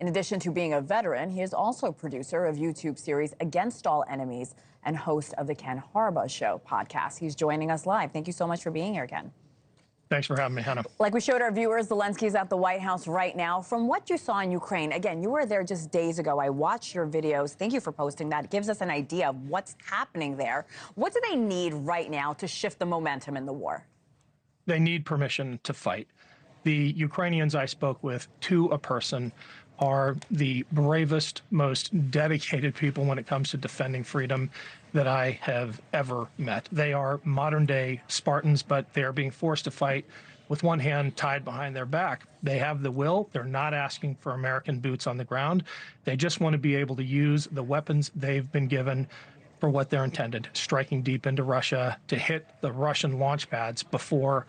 In addition to being a veteran, he is also producer of YouTube series Against All Enemies and host of the Ken Harbaugh Show podcast. He's joining us live. Thank you so much for being here, Ken. Thanks for having me, Hannah. Like we showed our viewers, Zelensky's at the White House right now. From what you saw in Ukraine, again, you were there just days ago. I watched your videos. Thank you for posting that. It gives us an idea of what's happening there. What do they need right now to shift the momentum in the war? They need permission to fight. The Ukrainians I spoke with, to a person, are the bravest, most dedicated people when it comes to defending freedom that I have ever met. They are modern-day Spartans, but they are being forced to fight with one hand tied behind their back. They have the will. They're not asking for American boots on the ground. They just want to be able to use the weapons they've been given for what they're intended, striking deep into Russia to hit the Russian launch pads before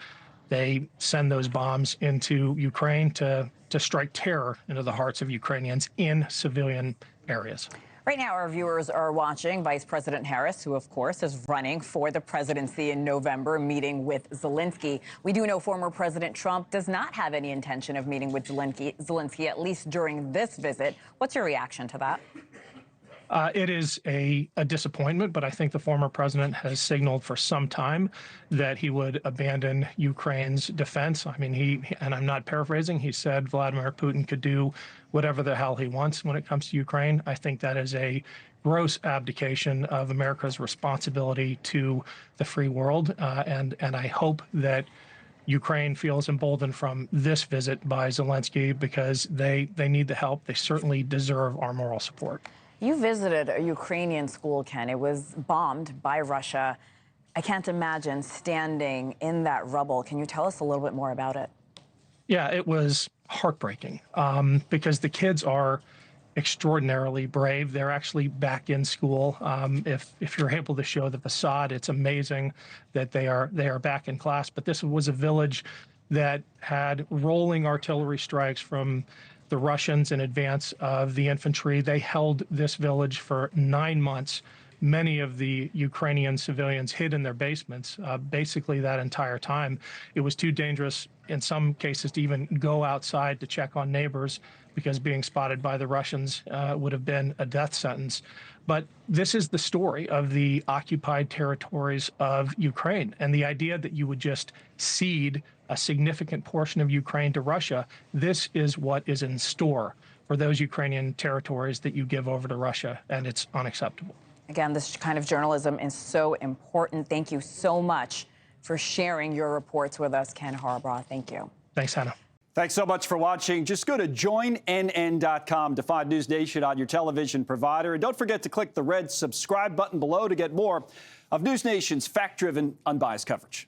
they send those bombs into Ukraine to strike terror into the hearts of Ukrainians in civilian areas. Right now, our viewers are watching Vice President Harris, who, of course, is running for the presidency in November, meeting with Zelenskyy. We do know former President Trump does not have any intention of meeting with Zelenskyy, at least during this visit. What's your reaction to that? It is a disappointment, but I think the former president has signaled for some time that he would abandon Ukraine's defense. I mean, and I'm not paraphrasing, he said Vladimir Putin could do whatever the hell he wants when it comes to Ukraine. I think that is a gross abdication of America's responsibility to the free world, and I hope that Ukraine feels emboldened from this visit by Zelenskyy because they need the help. They certainly deserve our moral support. You visited a Ukrainian school, Ken. It was bombed by Russia. I can't imagine standing in that rubble. Can you tell us a little bit more about it? Yeah, it was heartbreaking because the kids are extraordinarily brave. They're actually back in school. If you're able to show the facade, it's amazing that they are back in class. But this was a village that had rolling artillery strikes from the Russians in advance of the infantry. They held this village for 9 months. Many of the Ukrainian civilians hid in their basements basically that entire time. It was too dangerous in some cases to even go outside to check on neighbors because being spotted by the Russians would have been a death sentence. But this is the story of the occupied territories of Ukraine. And the idea that you would just cede a significant portion of Ukraine to Russia, this is what is in store for those Ukrainian territories that you give over to Russia, and it's unacceptable. Again, this kind of journalism is so important. Thank you so much for sharing your reports with us, Ken Harbaugh. Thank you. Thanks, Hannah. Thanks so much for watching. Just go to joinnn.com to find News Nation on your television provider. And don't forget to click the red subscribe button below to get more of News Nation's fact-driven, unbiased coverage.